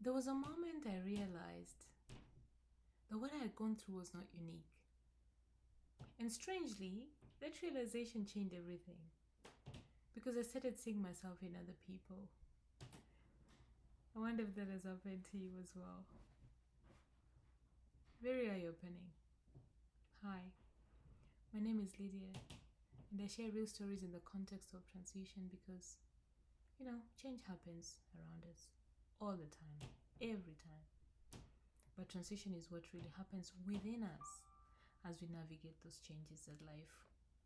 There was a moment I realized that what I had gone through was not unique. And strangely, that realization changed everything because I started seeing myself in other people. I wonder if that has happened to you as well. Very eye opening. Hi, my name is Lydia, and I share real stories in the context of transition because, change happens around us all the time, every time. But transition is what really happens within us as we navigate those changes that life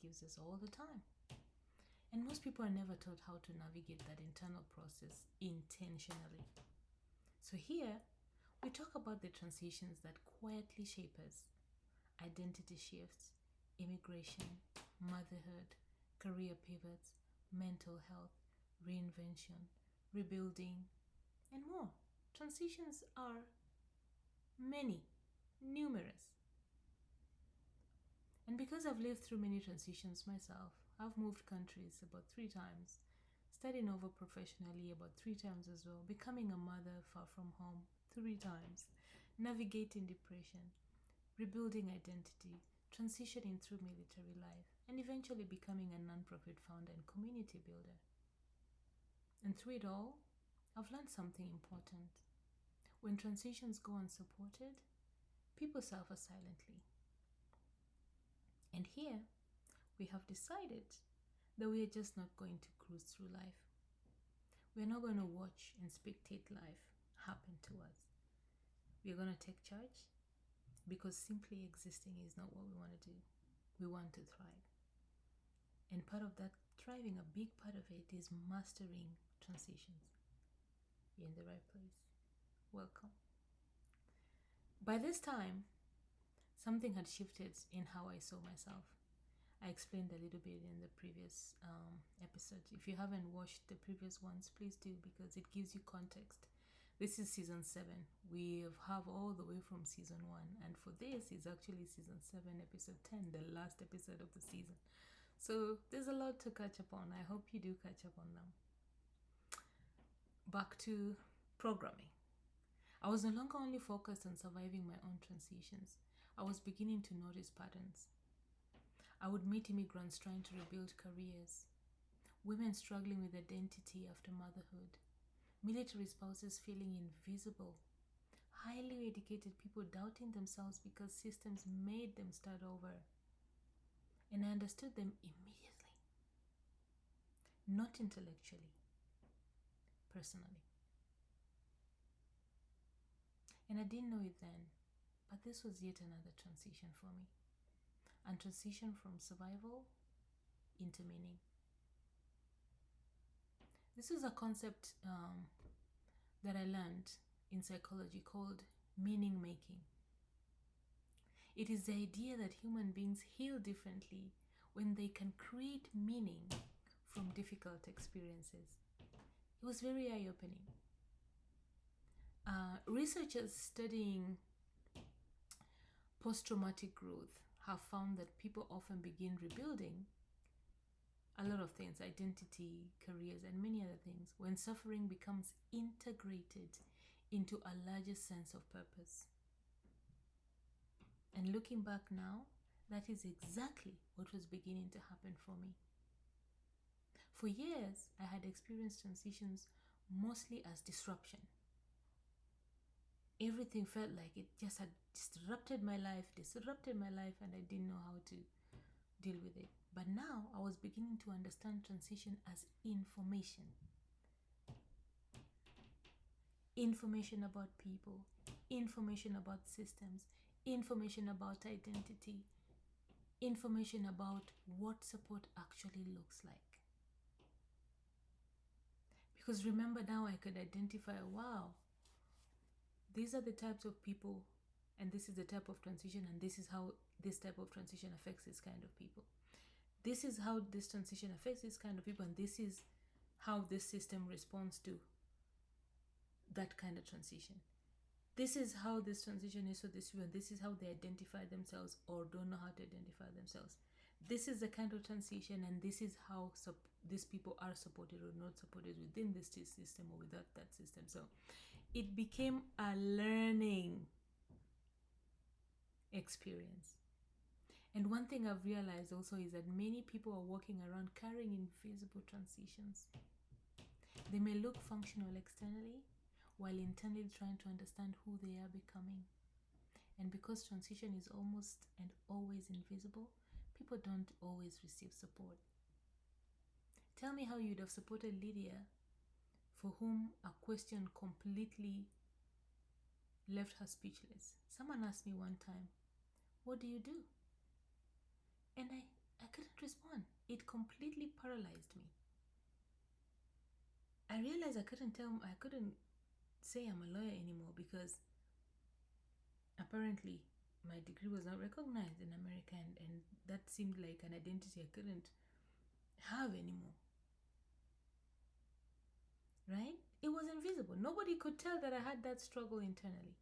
gives us all the time. And most people are never taught how to navigate that internal process intentionally. So here, we talk about the transitions that quietly shape us: identity shifts, immigration, motherhood, career pivots, mental health, reinvention, rebuilding, and more. Transitions are many, numerous. And because I've lived through many transitions myself, I've moved countries about 3 times, studying over professionally about 3 times as well, becoming a mother far from home 3 times, navigating depression, rebuilding identity, transitioning through military life, and eventually becoming a nonprofit founder and community builder. And through it all, I've learned something important. When transitions go unsupported, people suffer silently. And here, we have decided that we are just not going to cruise through life. We're not going to watch and spectate life happen to us. We're going to take charge because simply existing is not what we want to do. We want to thrive. And part of that thriving, a big part of it, is mastering transitions. You're in the right place. Welcome. By this time, something had shifted in how I saw myself. I explained a little bit in the previous episode. If you haven't watched the previous ones, please do, because it gives you context. This is season 7. We have all the way from season 1, and for this is actually season 7, episode 10, the last episode of the season. So there's a lot to catch up on. I hope you do catch up on them. Back to programming. I was no longer only focused on surviving my own transitions. I was beginning to notice patterns. I would meet immigrants trying to rebuild careers, women struggling with identity after motherhood, military spouses feeling invisible, highly educated people doubting themselves because systems made them start over. And I understood them immediately, not intellectually, personally. And I didn't know it then, but this was yet another transition for me. And transition from survival into meaning. This was a concept that I learned in psychology called meaning making. It is the idea that human beings heal differently when they can create meaning from difficult experiences. It was very eye-opening. Researchers studying post-traumatic growth have found that people often begin rebuilding a lot of things, identity, careers, and many other things, when suffering becomes integrated into a larger sense of purpose. And looking back now, that is exactly what was beginning to happen for me. For years, I had experienced transitions mostly as disruption. Everything felt like it just had disrupted my life, and I didn't know how to deal with it. But now I was beginning to understand transition as information. Information about people, information about systems, information about identity, information about what support actually looks like. Because remember, now I could identify, wow, these are the types of people, and this is the type of transition, and this is how this type of transition affects this kind of people. This is how this transition affects this kind of people, and this is how this system responds to that kind of transition. This is how this transition is for this people, and this is how they identify themselves or don't know how to identify themselves. This is the kind of transition, and this is how these people are supported or not supported within this system or without that system. So It became a learning experience. And one thing I've realized also is that many people are walking around carrying invisible transitions. They may look functional externally, while internally trying to understand who they are becoming. And because transition is almost and always invisible, people don't always receive support. Tell me how you'd have supported Lydia, for whom a question completely left her speechless. Someone asked me one time, "What do you do?" And I couldn't respond. It completely paralyzed me. I realized I couldn't say I'm a lawyer anymore because apparently my degree was not recognized in America, and that seemed like an identity I couldn't have anymore. Right? It was invisible. Nobody could tell that I had that struggle internally.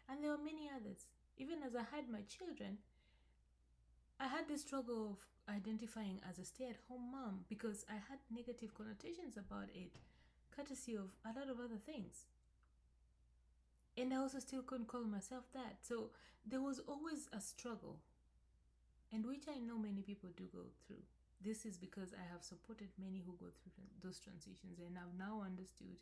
And there were many others. Even as I had my children, I had this struggle of identifying as a stay-at-home mom because I had negative connotations about it, courtesy of a lot of other things. And I also still couldn't call myself that. So there was always a struggle, and which I know many people do go through. This is because I have supported many who go through those transitions, and I've now understood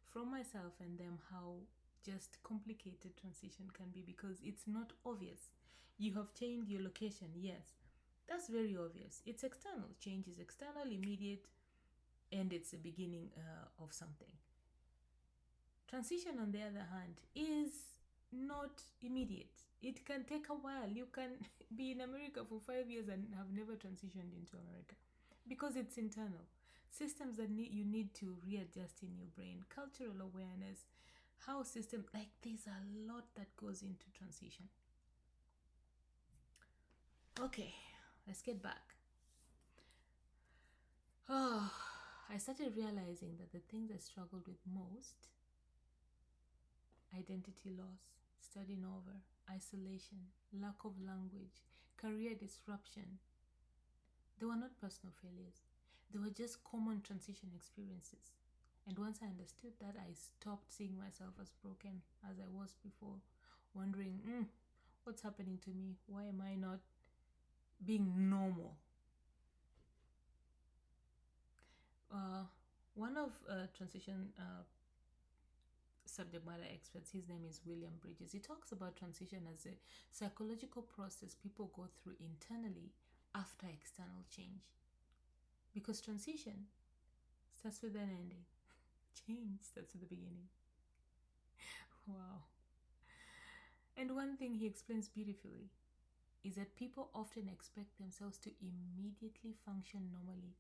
from myself and them how just complicated transition can be, because it's not obvious. You have changed your location, yes, that's very obvious. It's external. Change is external, immediate, and it's the beginning of something. Transition, on the other hand, is not immediate. It can take a while. You can be in America for 5 years and have never transitioned into America because it's internal. Systems that you need to readjust in your brain, cultural awareness, how system, like there's a lot that goes into transition. Okay, let's get back. Oh, I started realizing that the things I struggled with most, identity loss, studying over, isolation, lack of language, career disruption, they were not personal failures. They were just common transition experiences. And once I understood that, I stopped seeing myself as broken as I was before, wondering, what's happening to me? Why am I not being normal? One of transition subject matter experts, his name is William Bridges. He talks about transition as a psychological process people go through internally after external change. Because transition starts with an ending, change starts with the beginning. Wow. And one thing he explains beautifully is that people often expect themselves to immediately function normally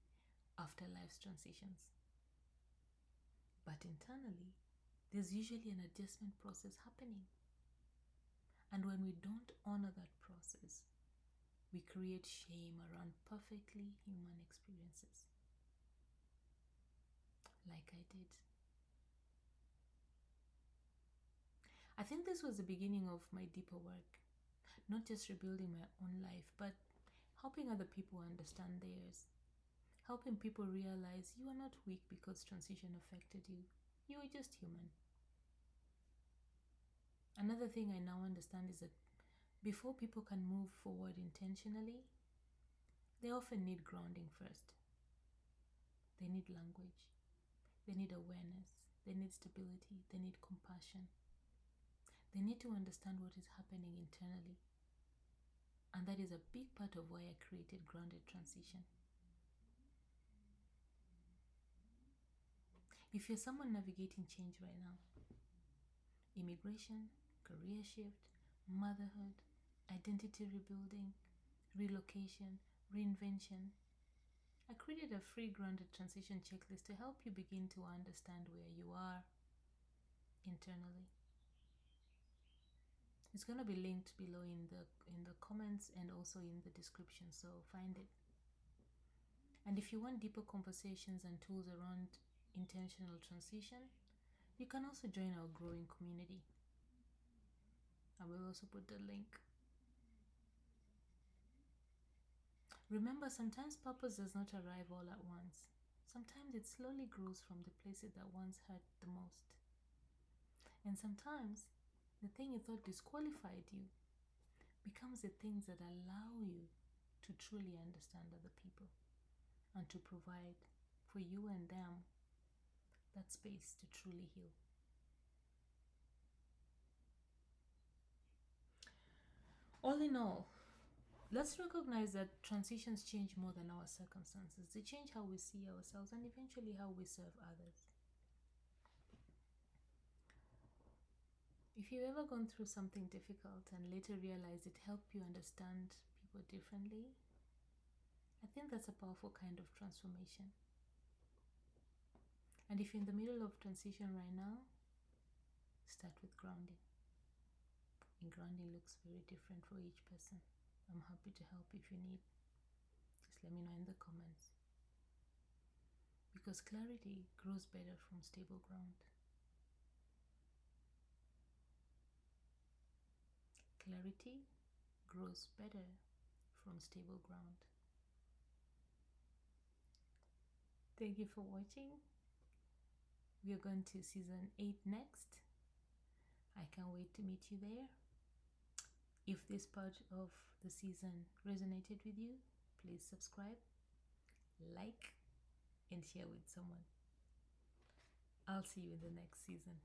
after life's transitions. But internally, there's usually an adjustment process happening. And when we don't honor that process, we create shame around perfectly human experiences. Like I did. I think this was the beginning of my deeper work. Not just rebuilding my own life, but helping other people understand theirs. Helping people realize you are not weak because transition affected you. You are just human. Another thing I now understand is that before people can move forward intentionally, they often need grounding first. They need language. They need awareness. They need stability. They need compassion. They need to understand what is happening internally. And that is a big part of why I created Grounded Transition. If you're someone navigating change right now, immigration, career shift, motherhood, identity rebuilding, relocation, reinvention, I created a free Grounded Transition checklist to help you begin to understand where you are internally. It's going to be linked below in the comments and also in the description, so find it. And if you want deeper conversations and tools around intentional transition, you can also join our growing community. I will also put the link. Remember, sometimes purpose does not arrive all at once. Sometimes it slowly grows from the places that once hurt the most. And sometimes the thing you thought disqualified you becomes the things that allow you to truly understand other people and to provide for you and them that space to truly heal. All in all, let's recognize that transitions change more than our circumstances. They change how we see ourselves and eventually how we serve others. If you've ever gone through something difficult and later realized it helped you understand people differently, I think that's a powerful kind of transformation. And if you're in the middle of transition right now, start with grounding. And grounding looks very different for each person. I'm happy to help if you need. Just let me know in the comments. Because clarity grows better from stable ground. Clarity grows better from stable ground. Thank you for watching. We are going to season 8 next. I can't wait to meet you there. If this part of the season resonated with you, please subscribe, like, and share with someone. I'll see you in the next season.